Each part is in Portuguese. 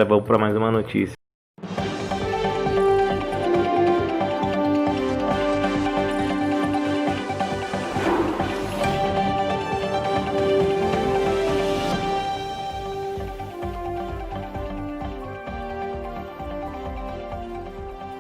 Vamos para mais uma notícia.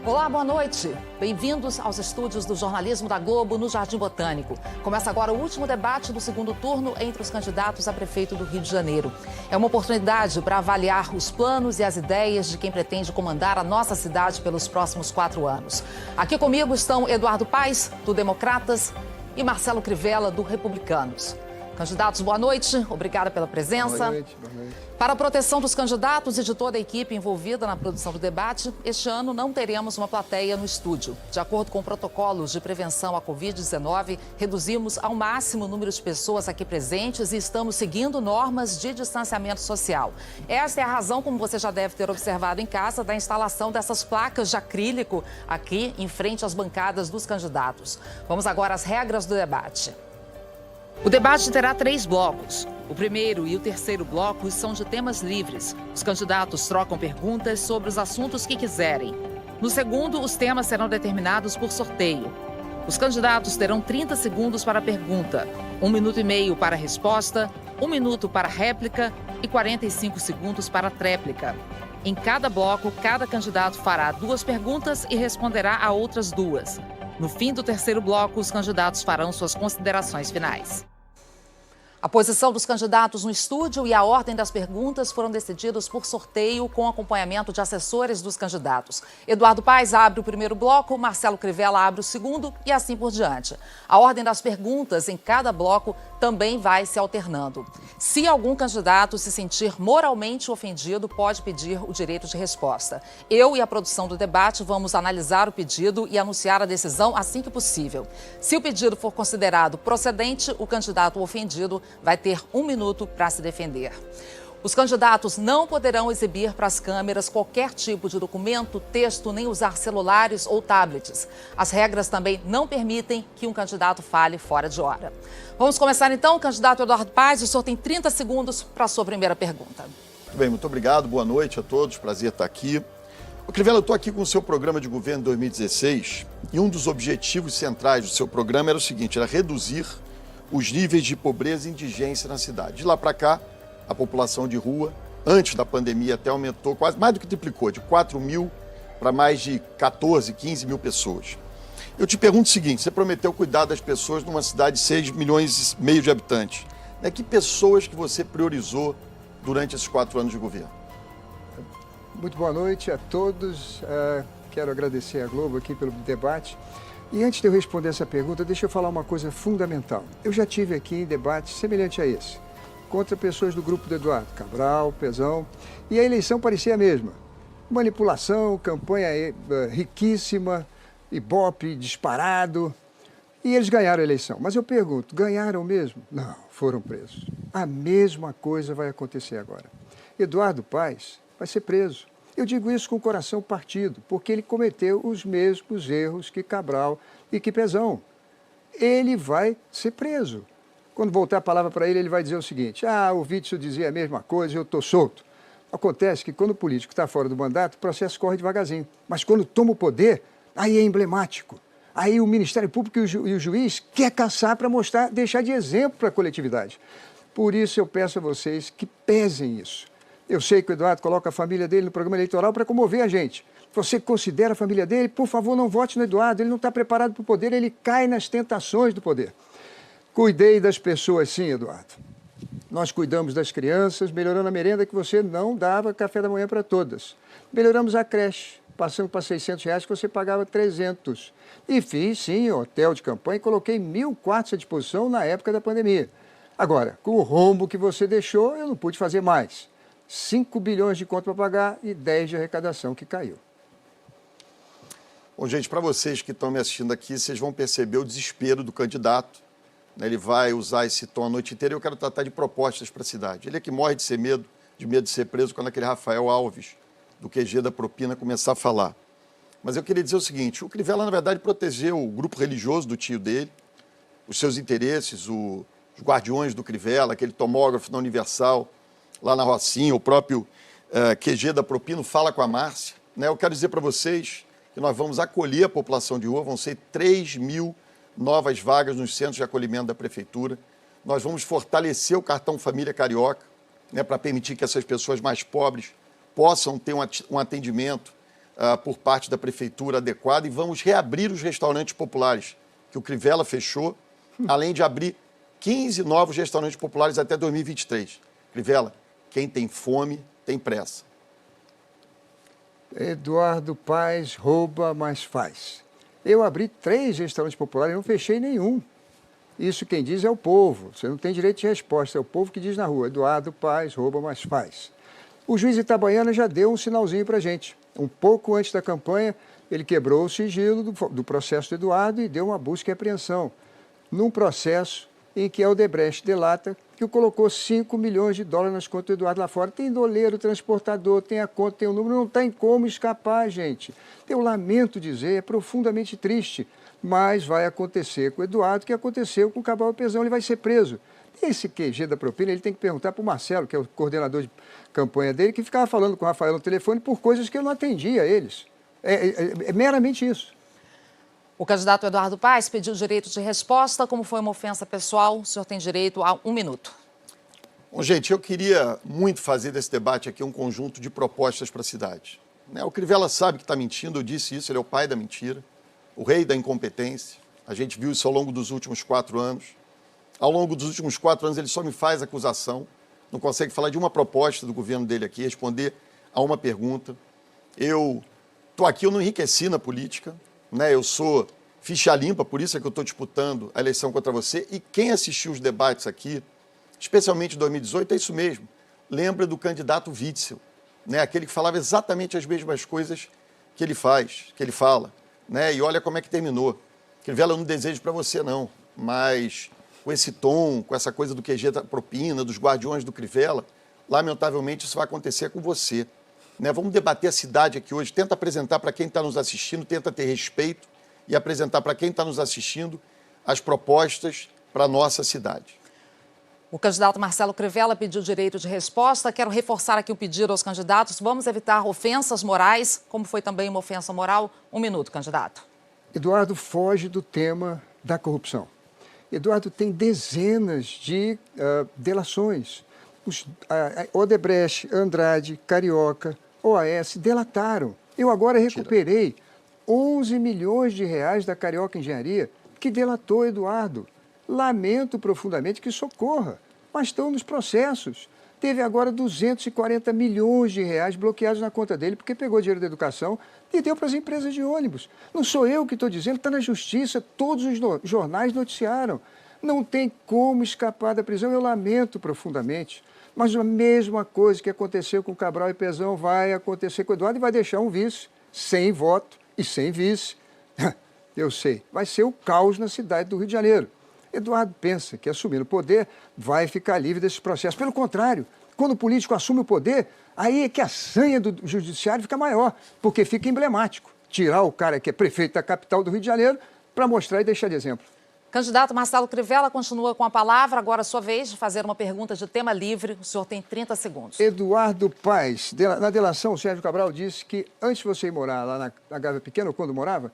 Olá, boa noite. Bem-vindos aos estúdios do jornalismo da Globo no Jardim Botânico. Começa agora o último debate do segundo turno entre os candidatos a prefeito do Rio de Janeiro. É uma oportunidade para avaliar os planos e as ideias de quem pretende comandar a nossa cidade pelos próximos 4 anos. Aqui comigo estão Eduardo Paes, do Democratas, e Marcelo Crivella, do Republicanos. Candidatos, boa noite. Obrigada pela presença. Boa noite, boa noite. Para a proteção dos candidatos e de toda a equipe envolvida na produção do debate, este ano não teremos uma plateia no estúdio. De acordo com protocolos de prevenção à Covid-19, reduzimos ao máximo o número de pessoas aqui presentes e estamos seguindo normas de distanciamento social. Esta é a razão, como você já deve ter observado em casa, da instalação dessas placas de acrílico aqui em frente às bancadas dos candidatos. Vamos agora às regras do debate. O debate terá 3 blocos. O primeiro e o terceiro blocos são de temas livres. Os candidatos trocam perguntas sobre os assuntos que quiserem. No segundo, os temas serão determinados por sorteio. Os candidatos terão 30 segundos para a pergunta, 1 minuto e meio para a resposta, 1 minuto para a réplica e 45 segundos para a tréplica. Em cada bloco, cada candidato fará 2 perguntas e responderá a outras 2. No fim do terceiro bloco, os candidatos farão suas considerações finais. A posição dos candidatos no estúdio e a ordem das perguntas foram decididos por sorteio com acompanhamento de assessores dos candidatos. Eduardo Paes abre o primeiro bloco, Marcelo Crivella abre o segundo e assim por diante. A ordem das perguntas em cada bloco também vai se alternando. Se algum candidato se sentir moralmente ofendido, pode pedir o direito de resposta. Eu e a produção do debate vamos analisar o pedido e anunciar a decisão assim que possível. Se o pedido for considerado procedente, o candidato ofendido vai ter 1 minuto para se defender. Os candidatos não poderão exibir para as câmeras qualquer tipo de documento, texto, nem usar celulares ou tablets. As regras também não permitem que um candidato fale fora de hora. Vamos começar então, candidato Eduardo Paes, o senhor tem 30 segundos para a sua primeira pergunta. Muito bem, muito obrigado, boa noite a todos, prazer estar aqui. Crivella, eu estou aqui com o seu programa de governo 2016 e um dos objetivos centrais do seu programa era o seguinte, era reduzir os níveis de pobreza e indigência na cidade. De lá para cá, a população de rua, antes da pandemia, até aumentou quase, mais do que triplicou, de 4 mil para mais de 14, 15 mil pessoas. Eu te pergunto o seguinte, você prometeu cuidar das pessoas numa cidade de 6,5 milhões de habitantes. Que pessoas que você priorizou durante esses 4 anos de governo? Muito boa noite a todos. Quero agradecer à Globo aqui pelo debate. E antes de eu responder essa pergunta, deixa eu falar uma coisa fundamental. Eu já tive aqui em debate semelhante a esse, contra pessoas do grupo do Eduardo, Cabral, Pezão, e a eleição parecia a mesma. Manipulação, campanha riquíssima, ibope disparado, e eles ganharam a eleição. Mas eu pergunto, ganharam mesmo? Não, foram presos. A mesma coisa vai acontecer agora. Eduardo Paes vai ser preso. Eu digo isso com o coração partido, porque ele cometeu os mesmos erros que Cabral e que Pezão. Ele vai ser preso. Quando voltar a palavra para ele, ele vai dizer o seguinte, o Witzel dizia a mesma coisa, eu estou solto. Acontece que quando o político está fora do mandato, o processo corre devagarzinho. Mas quando toma o poder, aí é emblemático. Aí o Ministério Público e o juiz quer caçar para mostrar, deixar de exemplo para a coletividade. Por isso eu peço a vocês que pesem isso. Eu sei que o Eduardo coloca a família dele no programa eleitoral para comover a gente. Você considera a família dele, por favor, não vote no Eduardo. Ele não está preparado para o poder, ele cai nas tentações do poder. Cuidei das pessoas, sim, Eduardo. Nós cuidamos das crianças, melhorando a merenda que você não dava café da manhã para todas. Melhoramos a creche, passando para R$600 que você pagava 300. E fiz, sim, hotel de campanha e coloquei 1.000 quartos à disposição na época da pandemia. Agora, com o rombo que você deixou, eu não pude fazer mais. 5 bilhões de conta para pagar e 10 de arrecadação que caiu. Bom, gente, para vocês que estão me assistindo aqui, vocês vão perceber o desespero do candidato. Ele vai usar esse tom a noite inteira e eu quero tratar de propostas para a cidade. Ele é que morre de medo de ser preso quando aquele Rafael Alves, do QG da propina, começar a falar. Mas eu queria dizer o seguinte, o Crivella, na verdade, protegeu o grupo religioso do tio dele, os seus interesses, os guardiões do Crivella, aquele tomógrafo da Universal, lá na Rocinha, o próprio QG da Propino, fala com a Márcia. Né? Eu quero dizer para vocês que nós vamos acolher a população de rua, vão ser 3.000 novas vagas nos centros de acolhimento da Prefeitura. Nós vamos fortalecer o cartão Família Carioca, né, para permitir que essas pessoas mais pobres possam ter um atendimento por parte da Prefeitura adequado, e vamos reabrir os restaurantes populares, que o Crivella fechou, além de abrir 15 novos restaurantes populares até 2023. Crivella, quem tem fome tem pressa. Eduardo Paes rouba, mas faz. Eu abri 3 restaurantes populares e não fechei nenhum. Isso quem diz é o povo. Você não tem direito de resposta, é o povo que diz na rua. Eduardo Paes rouba, mas faz. O juiz Itabaiana já deu um sinalzinho para a gente. Um pouco antes da campanha, ele quebrou o sigilo do processo do Eduardo e deu uma busca e apreensão num processo em que a Odebrecht delata que o colocou 5 milhões de dólares nas contas do Eduardo lá fora. Tem doleiro, transportador, tem a conta, tem o número, não tem como escapar, gente. Eu lamento dizer, é profundamente triste, mas vai acontecer com o Eduardo o que aconteceu com o Cabral Pezão, ele vai ser preso. Esse QG da Propina, ele tem que perguntar para o Marcelo, que é o coordenador de campanha dele, que ficava falando com o Rafael no telefone por coisas que eu não atendia a eles. É meramente isso. O candidato Eduardo Paes pediu direito de resposta. Como foi uma ofensa pessoal, o senhor tem direito a 1 minuto. Bom, gente, eu queria muito fazer desse debate aqui um conjunto de propostas para a cidade. O Crivella sabe que está mentindo, eu disse isso, ele é o pai da mentira, o rei da incompetência. A gente viu isso ao longo dos últimos 4 anos. Ao longo dos últimos 4 anos ele só me faz acusação, não consegue falar de uma proposta do governo dele aqui, responder a uma pergunta. Eu estou aqui, eu não enriqueci na política, né? Eu sou ficha limpa, por isso é que eu estou disputando a eleição contra você. E quem assistiu os debates aqui, especialmente em 2018, é isso mesmo. Lembra do candidato Witzel, né? Aquele que falava exatamente as mesmas coisas que ele fala. Né? E olha como é que terminou. Crivella, eu não desejo para você, não, mas com esse tom, com essa coisa do QG da Propina, dos guardiões do Crivella, lamentavelmente isso vai acontecer com você. Né? Vamos debater a cidade aqui hoje, tenta apresentar para quem está nos assistindo, tenta ter respeito e apresentar para quem está nos assistindo as propostas para a nossa cidade. O candidato Marcelo Crivella pediu direito de resposta. Quero reforçar aqui o pedido aos candidatos. Vamos evitar ofensas morais, como foi também uma ofensa moral. 1 minuto, candidato. Eduardo foge do tema da corrupção. Eduardo tem dezenas de delações. Odebrecht, Andrade, Carioca, OAS delataram. Eu agora recuperei 11 milhões de reais da Carioca Engenharia, que delatou Eduardo. Lamento profundamente que socorra, mas estão nos processos. Teve agora 240 milhões de reais bloqueados na conta dele, porque pegou dinheiro da educação e deu para as empresas de ônibus. Não sou eu que estou dizendo, está na justiça, todos os jornais noticiaram. Não tem como escapar da prisão, eu lamento profundamente. Mas a mesma coisa que aconteceu com Cabral e Pezão vai acontecer com o Eduardo e vai deixar um vice sem voto e sem vice. Eu sei, vai ser o caos na cidade do Rio de Janeiro. Eduardo pensa que assumindo o poder vai ficar livre desse processo. Pelo contrário, quando o político assume o poder, aí é que a sanha do judiciário fica maior, porque fica emblemático. Tirar o cara que é prefeito da capital do Rio de Janeiro para mostrar e deixar de exemplo. Candidato Marcelo Crivella continua com a palavra. Agora é sua vez de fazer uma pergunta de tema livre. O senhor tem 30 segundos. Eduardo Paes, na delação, o Sérgio Cabral disse que antes de você ir morar lá na Gávea Pequena, ou quando morava,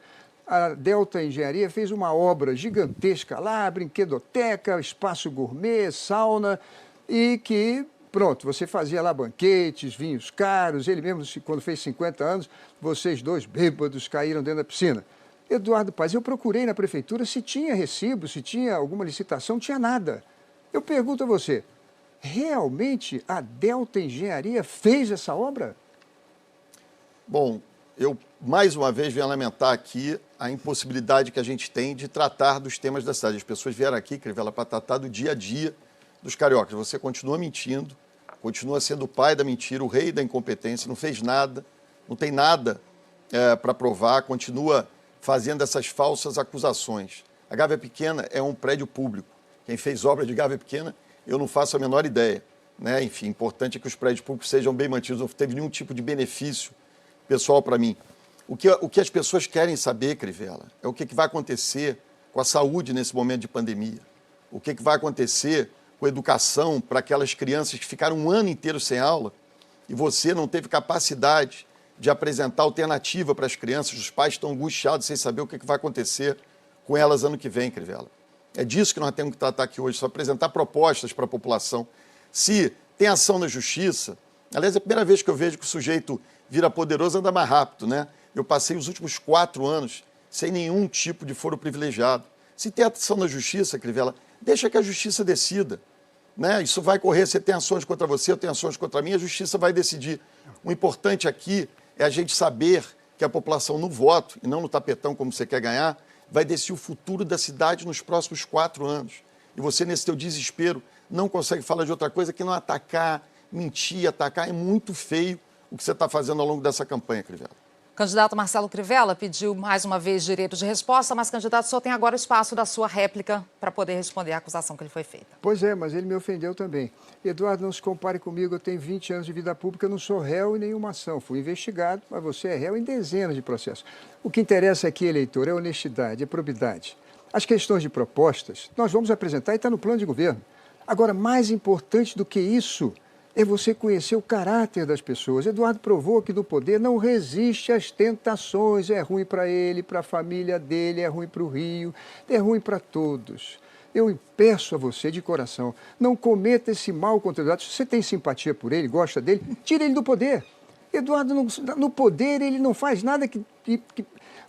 a Delta Engenharia fez uma obra gigantesca lá, brinquedoteca, espaço gourmet, sauna, e que, pronto, você fazia lá banquetes, vinhos caros, ele mesmo, quando fez 50 anos, vocês dois bêbados caíram dentro da piscina. Eduardo Paes, eu procurei na prefeitura se tinha recibo, se tinha alguma licitação, não tinha nada. Eu pergunto a você, realmente a Delta Engenharia fez essa obra? Bom, eu mais uma vez venho lamentar aqui a impossibilidade que a gente tem de tratar dos temas da cidade. As pessoas vieram aqui, Crivella, para tratar do dia a dia dos cariocas. Você continua mentindo, continua sendo o pai da mentira, o rei da incompetência, não fez nada, não tem nada para provar, continua fazendo essas falsas acusações. A Gávea Pequena é um prédio público. Quem fez obra de Gávea Pequena, eu não faço a menor ideia. Né? Enfim, importante é que os prédios públicos sejam bem mantidos, não teve nenhum tipo de benefício pessoal para mim. O que as pessoas querem saber, Crivella, é o que vai acontecer com a saúde nesse momento de pandemia. O que vai acontecer com a educação para aquelas crianças que ficaram um ano inteiro sem aula e você não teve capacidade de apresentar alternativa para as crianças, os pais estão angustiados sem saber o que vai acontecer com elas ano que vem, Crivella. É disso que nós temos que tratar aqui hoje, só apresentar propostas para a população. Se tem ação na justiça, aliás, é a primeira vez que eu vejo que o sujeito vira poderoso, anda mais rápido, né? Eu passei os últimos 4 anos sem nenhum tipo de foro privilegiado. Se tem ação na justiça, Crivella, deixa que a justiça decida. Né? Isso vai correr, você tem ações contra você, eu tenho ações contra mim, a justiça vai decidir. O importante aqui é a gente saber que a população no voto, e não no tapetão como você quer ganhar, vai decidir o futuro da cidade nos próximos 4 anos. E você, nesse teu desespero, não consegue falar de outra coisa que não atacar, mentir, atacar. É muito feio o que você está fazendo ao longo dessa campanha, Crivella. O candidato Marcelo Crivella pediu mais uma vez direito de resposta, mas, candidato, só tem agora o espaço da sua réplica para poder responder à acusação que lhe foi feita. Pois é, mas ele me ofendeu também. Eduardo, não se compare comigo, eu tenho 20 anos de vida pública, eu não sou réu em nenhuma ação. Fui investigado, mas você é réu em dezenas de processos. O que interessa aqui, eleitor, é honestidade, é probidade. As questões de propostas, nós vamos apresentar e está no plano de governo. Agora, mais importante do que isso é você conhecer o caráter das pessoas. Eduardo provou que no poder não resiste às tentações. É ruim para ele, para a família dele, é ruim para o Rio, é ruim para todos. Eu peço a você de coração, não cometa esse mal contra o Eduardo. Se você tem simpatia por ele, gosta dele, tire ele do poder. Eduardo, no poder, ele não faz nada que...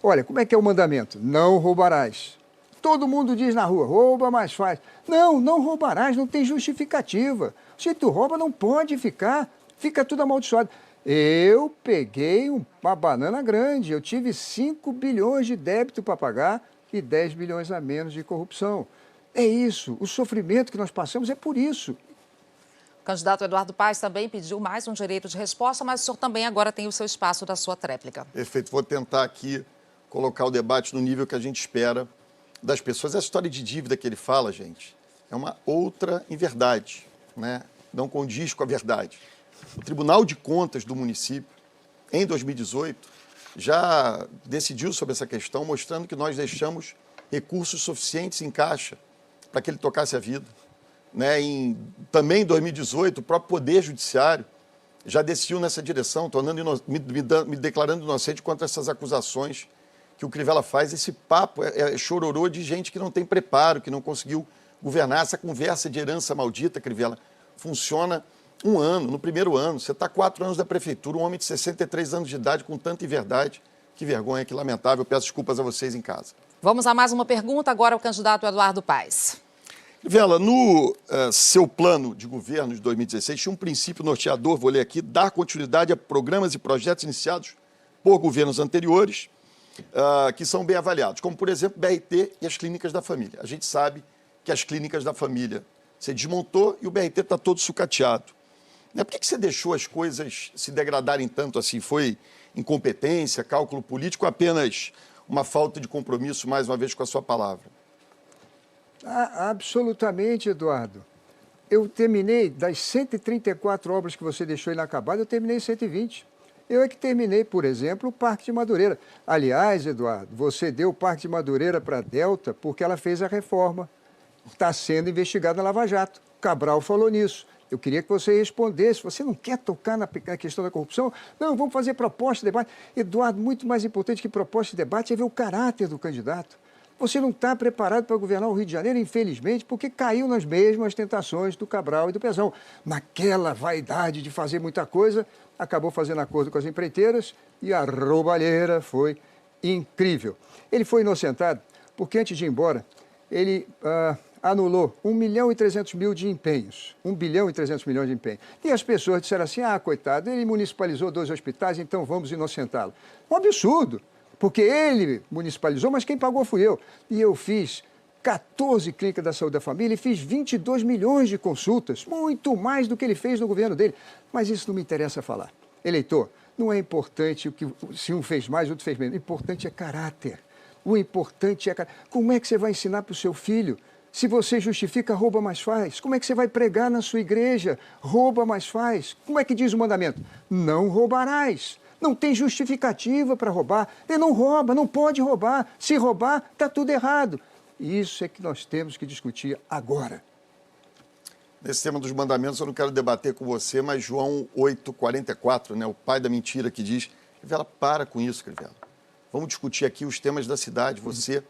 Olha, como é que é o mandamento? Não roubarás. Todo mundo diz na rua, rouba, mas faz. Não, não roubarás, não tem justificativa. Se tu rouba, não pode ficar, fica tudo amaldiçoado. Eu peguei uma banana grande, eu tive 5 bilhões de débito para pagar e 10 bilhões a menos de corrupção. É isso, o sofrimento que nós passamos é por isso. O candidato Eduardo Paes também pediu mais um direito de resposta, mas o senhor também agora tem o seu espaço da sua tréplica. Perfeito, vou tentar aqui colocar o debate no nível que a gente espera das pessoas. Essa história de dívida que ele fala, gente, é uma outra inverdade, né? Não condiz com a verdade. O Tribunal de Contas do município, em 2018, já decidiu sobre essa questão, mostrando que nós deixamos recursos suficientes em caixa para que ele tocasse a vida. Né? Também em 2018, o próprio Poder Judiciário já decidiu nessa direção, me declarando inocente contra essas acusações que o Crivella faz. Esse papo é chororô de gente que não tem preparo, que não conseguiu governar. Essa conversa de herança maldita, Crivella, funciona 1 ano, no primeiro ano. Você está 4 anos da prefeitura, um homem de 63 anos de idade, com tanta inverdade. Que vergonha, que lamentável. Peço desculpas a vocês em casa. Vamos a mais uma pergunta, agora o candidato Eduardo Paes. Crivella, no seu plano de governo de 2016, tinha um princípio norteador, vou ler aqui, dar continuidade a programas e projetos iniciados por governos anteriores, que são bem avaliados, como, por exemplo, BRT e as clínicas da família. A gente sabe que as clínicas da família você desmontou e o BRT está todo sucateado. Por que você deixou as coisas se degradarem tanto assim? Foi incompetência, cálculo político, apenas uma falta de compromisso, mais uma vez, com a sua palavra? Absolutamente, Eduardo. Eu terminei, das 134 obras que você deixou inacabadas, eu terminei 120. Eu é que terminei, por exemplo, o Parque de Madureira. Aliás, Eduardo, você deu o Parque de Madureira para a Delta porque ela fez a reforma. Está sendo investigada na Lava Jato. Cabral falou nisso. Eu queria que você respondesse. Você não quer tocar na questão da corrupção? Não, vamos fazer proposta de debate. Eduardo, muito mais importante que proposta de debate é ver o caráter do candidato. Você não está preparado para governar o Rio de Janeiro, infelizmente, porque caiu nas mesmas tentações do Cabral e do Pezão. Naquela vaidade de fazer muita coisa, acabou fazendo acordo com as empreiteiras e a roubalheira foi incrível. Ele foi inocentado porque, antes de ir embora, ele anulou 1.300.000 de empenhos. 1.300 bilhões de empenhos. E as pessoas disseram assim, coitado, ele municipalizou 2 hospitais, então vamos inocentá-lo. Um absurdo, porque ele municipalizou, mas quem pagou fui eu. E eu fiz 14 clínicas da saúde da família e fiz 22 milhões de consultas, muito mais do que ele fez no governo dele. Mas isso não me interessa falar. Eleitor, não é importante se um fez mais, outro fez menos. O importante é caráter. O importante é... Como é que você vai ensinar para o seu filho? Se você justifica, rouba, mas faz. Como é que você vai pregar na sua igreja? Rouba, mas faz. Como é que diz o mandamento? Não roubarás. Não tem justificativa para roubar. Ele não rouba, não pode roubar. Se roubar, está tudo errado. E isso é que nós temos que discutir agora. Nesse tema dos mandamentos, eu não quero debater com você, mas João 8,44, né, o pai da mentira, que diz: Crivella, para com isso, Crivella. Vamos discutir aqui os temas da cidade. Você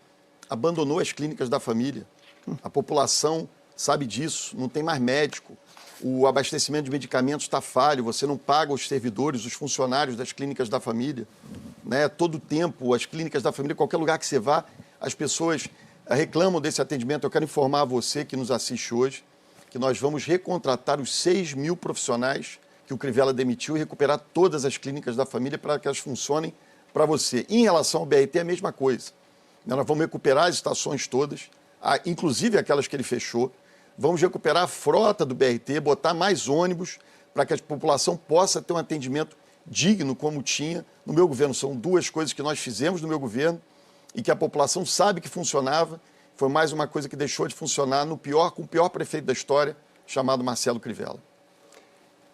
abandonou as clínicas da família. A população sabe disso, não tem mais médico. O abastecimento de medicamentos está falho, você não paga os servidores, os funcionários das clínicas da família. Né? Todo tempo, as clínicas da família, qualquer lugar que você vá, as pessoas reclamam desse atendimento. Eu quero informar a você que nos assiste hoje que nós vamos recontratar os 6.000 profissionais que o Crivella demitiu e recuperar todas as clínicas da família para que elas funcionem para você. Em relação ao BRT, é a mesma coisa. Nós vamos recuperar as estações todas, inclusive aquelas que ele fechou. Vamos recuperar a frota do BRT, botar mais ônibus para que a população possa ter um atendimento digno como tinha no meu governo. São duas coisas que nós fizemos no meu governo e que a população sabe que funcionava. Foi mais uma coisa que deixou de funcionar com o pior prefeito da história, chamado Marcelo Crivella.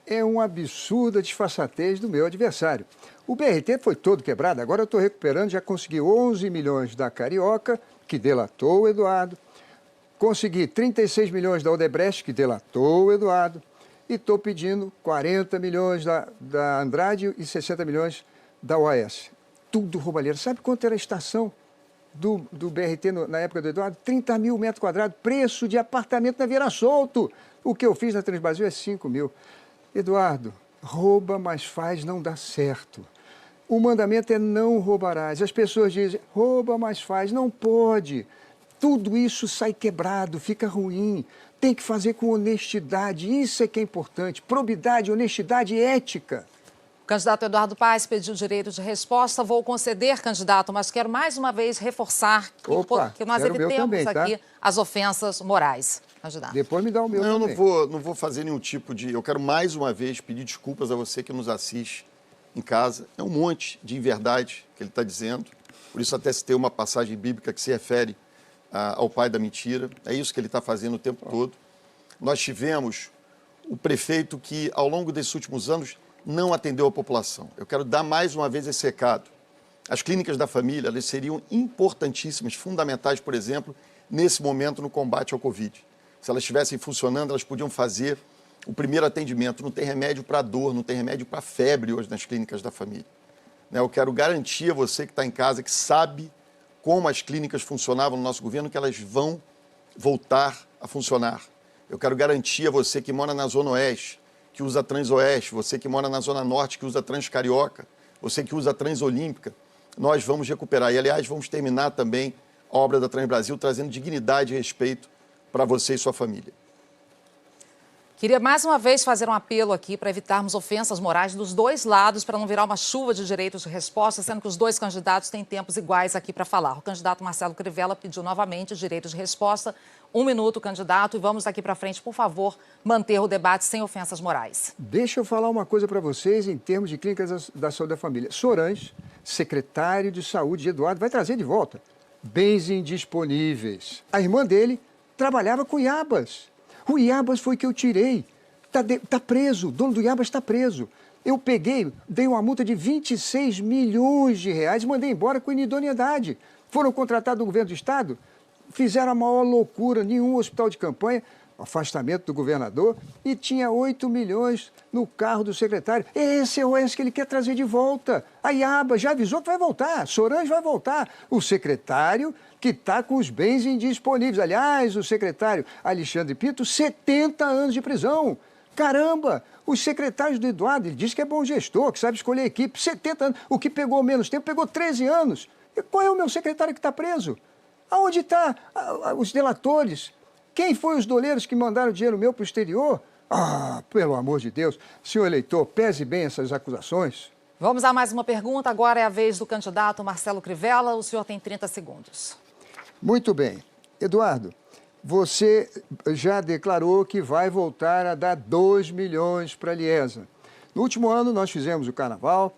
É um absurdo a disfarçatez do meu adversário. O BRT foi todo quebrado, agora eu estou recuperando, já consegui 11 milhões da Carioca, que delatou o Eduardo, consegui 36 milhões da Odebrecht, que delatou o Eduardo, e estou pedindo 40 milhões da Andrade e 60 milhões da OAS. Tudo roubalheiro. Sabe quanto era a estação do BRT na época do Eduardo? 30 mil metros quadrados, preço de apartamento na Vieira Solto. O que eu fiz na Transbrasil é 5 mil. Eduardo, rouba, mas faz, não dá certo. O mandamento é não roubarás. As pessoas dizem, rouba, mas faz, não pode. Tudo isso sai quebrado, fica ruim. Tem que fazer com honestidade, isso é que é importante. Probidade, honestidade e ética. O candidato Eduardo Paes pediu direito de resposta. Vou conceder, candidato, mas quero mais uma vez reforçar que nós evitemos também, tá? aqui as ofensas morais. Candidato. Depois me dá o meu também. Eu não vou fazer nenhum tipo de... Eu quero mais uma vez pedir desculpas a você que nos assiste em casa. É um monte de inverdade que ele está dizendo. Por isso até citei uma passagem bíblica que se refere ao pai da mentira. É isso que ele está fazendo o tempo todo. Nós tivemos o prefeito que, ao longo desses últimos anos, não atendeu a população. Eu quero dar mais uma vez esse recado. As clínicas da família, elas seriam importantíssimas, fundamentais, por exemplo, nesse momento no combate ao Covid. Se elas estivessem funcionando, elas podiam fazer o primeiro atendimento. Não tem remédio para dor, não tem remédio para febre hoje nas clínicas da família. Eu quero garantir a você que está em casa, que sabe como as clínicas funcionavam no nosso governo, que elas vão voltar a funcionar. Eu quero garantir a você que mora na Zona Oeste, que usa a Transoeste, você que mora na Zona Norte, que usa a Transcarioca, você que usa a Transolímpica, nós vamos recuperar. E, aliás, vamos terminar também a obra da Transbrasil, trazendo dignidade e respeito para você e sua família. Queria mais uma vez fazer um apelo aqui para evitarmos ofensas morais dos dois lados, para não virar uma chuva de direitos de resposta, sendo que os dois candidatos têm tempos iguais aqui para falar. O candidato Marcelo Crivella pediu novamente os direitos de resposta. 1 minuto, candidato, e vamos daqui para frente, por favor, manter o debate sem ofensas morais. Deixa eu falar uma coisa para vocês em termos de clínicas da saúde da família. Sorange, secretário de saúde de Eduardo, vai trazer de volta bens indisponíveis. A irmã dele trabalhava com Iabas. O Iabas foi que eu tirei. Está preso, o dono do Iabas está preso. Eu peguei, dei uma multa de 26 milhões de reais e mandei embora com inidoneidade. Foram contratados do governo do estado, fizeram a maior loucura, nenhum hospital de campanha, afastamento do governador, e tinha 8 milhões no carro do secretário. Esse é o S que ele quer trazer de volta. A Iabas já avisou que vai voltar, Sorange vai voltar. O secretário que está com os bens indisponíveis. Aliás, o secretário Alexandre Pinto, 70 anos de prisão. Caramba, os secretários do Eduardo, ele diz que é bom gestor, que sabe escolher equipe, 70 anos. O que pegou menos tempo, pegou 13 anos. E qual é o meu secretário que está preso? Aonde estão os delatores? Quem foi os doleiros que mandaram dinheiro meu para o exterior? Ah, pelo amor de Deus. Senhor eleitor, pese bem essas acusações. Vamos a mais uma pergunta. Agora é a vez do candidato Marcelo Crivella. O senhor tem 30 segundos. Muito bem. Eduardo, você já declarou que vai voltar a dar 2 milhões para a Liesa. No último ano, nós fizemos o carnaval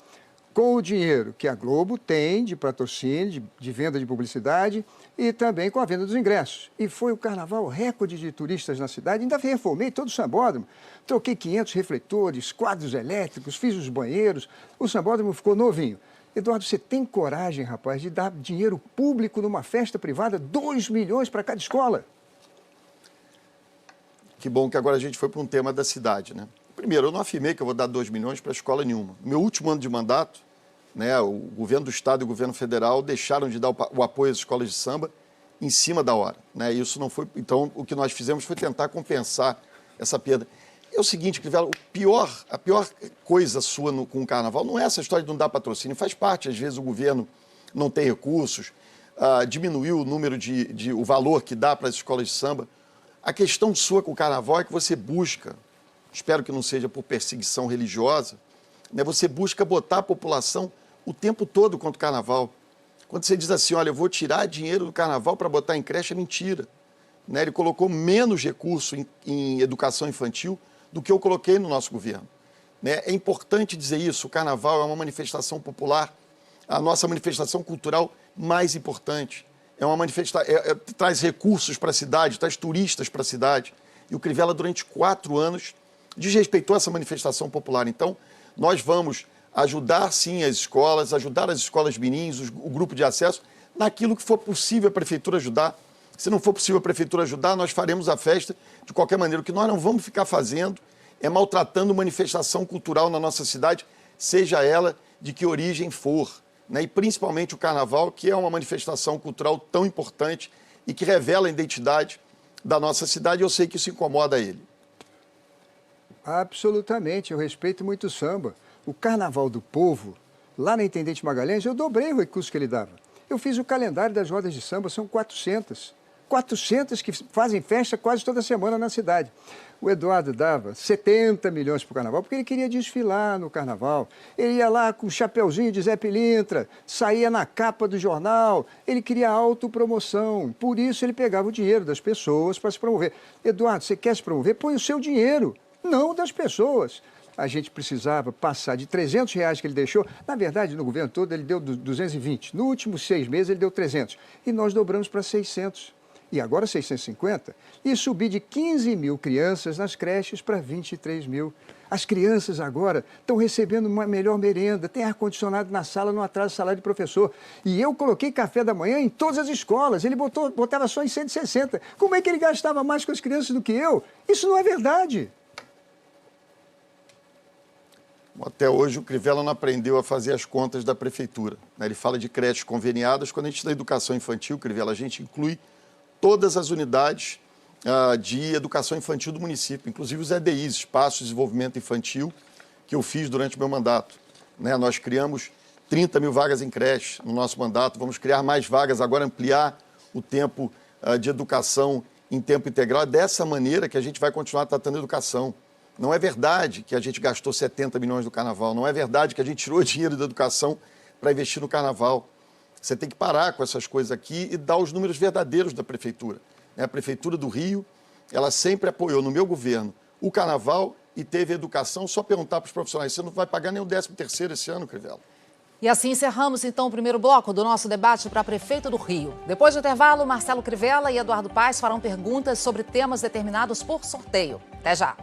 com o dinheiro que a Globo tem de patrocínio, de venda de publicidade e também com a venda dos ingressos. E foi o carnaval recorde de turistas na cidade. Ainda reformei todo o sambódromo. Troquei 500 refletores, quadros elétricos, fiz os banheiros. O sambódromo ficou novinho. Eduardo, você tem coragem, rapaz, de dar dinheiro público numa festa privada, 2 milhões para cada escola? Que bom que agora a gente foi para um tema da cidade, né? Primeiro, eu não afirmei que eu vou dar 2 milhões para escola nenhuma. No meu último ano de mandato, né, o governo do Estado e o governo federal deixaram de dar o apoio às escolas de samba em cima da hora, né? Isso não foi. Então, o que nós fizemos foi tentar compensar essa perda. É o seguinte, Crivella, a pior coisa sua com o carnaval não é essa história de não dar patrocínio. Faz parte, às vezes, o governo não tem recursos, diminuiu o número o valor que dá para as escolas de samba. A questão sua com o carnaval é que você busca, espero que não seja por perseguição religiosa, né, você busca botar a população o tempo todo contra o carnaval. Quando você diz assim, olha, eu vou tirar dinheiro do carnaval para botar em creche, é mentira. Né, ele colocou menos recurso em educação infantil do que eu coloquei no nosso governo. Né? É importante dizer isso, o carnaval é uma manifestação popular, a nossa manifestação cultural mais importante. É uma traz recursos para a cidade, traz turistas para a cidade. E o Crivella, durante 4 anos, desrespeitou essa manifestação popular. Então, nós vamos ajudar, sim, ajudar as escolas mirins, o grupo de acesso, naquilo que for possível a prefeitura ajudar. Se não for possível a prefeitura ajudar, nós faremos a festa de qualquer maneira. O que nós não vamos ficar fazendo é maltratando manifestação cultural na nossa cidade, seja ela de que origem for. Né? E principalmente o carnaval, que é uma manifestação cultural tão importante e que revela a identidade da nossa cidade. Eu sei que isso incomoda ele. Absolutamente, eu respeito muito o samba. O Carnaval do Povo, lá na Intendente Magalhães, eu dobrei o recurso que ele dava. Eu fiz o calendário das rodas de samba, são 400. 400 que fazem festa quase toda semana na cidade. O Eduardo dava 70 milhões para o Carnaval, porque ele queria desfilar no Carnaval. Ele ia lá com o chapeuzinho de Zé Pilintra, saía na capa do jornal, ele queria autopromoção. Por isso ele pegava o dinheiro das pessoas para se promover. Eduardo, você quer se promover? Põe o seu dinheiro, não das pessoas. A gente precisava passar de R$300 que ele deixou. Na verdade, no governo todo, ele deu 220. No últimos 6 meses, ele deu 300. E nós dobramos para 600. E agora 650. E subir de 15 mil crianças nas creches para 23 mil. As crianças agora estão recebendo uma melhor merenda, tem ar-condicionado na sala, não atrasa o salário de professor. E eu coloquei café da manhã em todas as escolas. Ele botava só em 160. Como é que ele gastava mais com as crianças do que eu? Isso não é verdade. Até hoje o Crivella não aprendeu a fazer as contas da prefeitura. Ele fala de creches conveniadas. Quando a gente dá educação infantil, Crivella, a gente inclui todas as unidades de educação infantil do município, inclusive os EDIs, Espaços de Desenvolvimento Infantil, que eu fiz durante o meu mandato. Nós criamos 30 mil vagas em creche no nosso mandato, vamos criar mais vagas, agora ampliar o tempo de educação em tempo integral. É dessa maneira que a gente vai continuar tratando a educação. Não é verdade que a gente gastou 70 milhões no carnaval, não é verdade que a gente tirou dinheiro da educação para investir no carnaval. Você tem que parar com essas coisas aqui e dar os números verdadeiros da prefeitura. A Prefeitura do Rio, ela sempre apoiou no meu governo o carnaval e teve educação. Só perguntar para os profissionais, você não vai pagar nem o 13º esse ano, Crivella. E assim encerramos, então, o primeiro bloco do nosso debate para prefeito do Rio. Depois do intervalo, Marcelo Crivella e Eduardo Paes farão perguntas sobre temas determinados por sorteio. Até já!